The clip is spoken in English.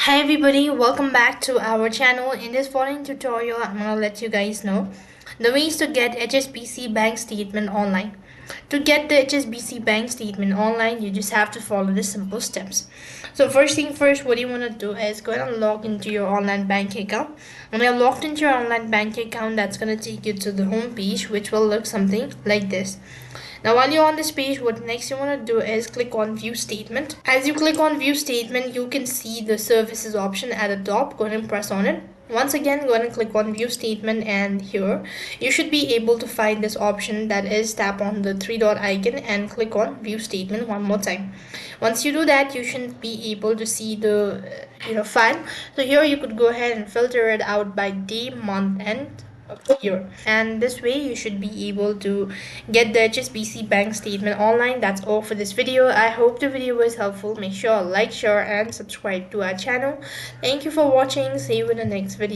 Hi everybody, welcome back to our channel. In this following tutorial, I'm gonna let you guys know the ways to get HSBC bank statement online. To get the HSBC bank statement online, you just have to follow the simple steps. So first thing first, what you want to do is go ahead and log into your online bank account. When you're logged into your online bank account, that's going to take you to the home page, which will look something like this. Now while you're on this page, what next you want to do is click on view statement. As you click on view statement, you can see the services option at the top. Go ahead and press on it. Once again, go ahead and click on view statement, and here you should be able to find this option, that is tap on the three dot icon and click on view statement one more time. Once you do that, you should be able to see the file. So here you could go ahead and filter it out by day, month, and year, and this way you should be able to get the HSBC bank statement online. That's all for this video. I hope the video was helpful. Make sure to like, share, and subscribe to our channel. Thank you for watching. See you in the next video.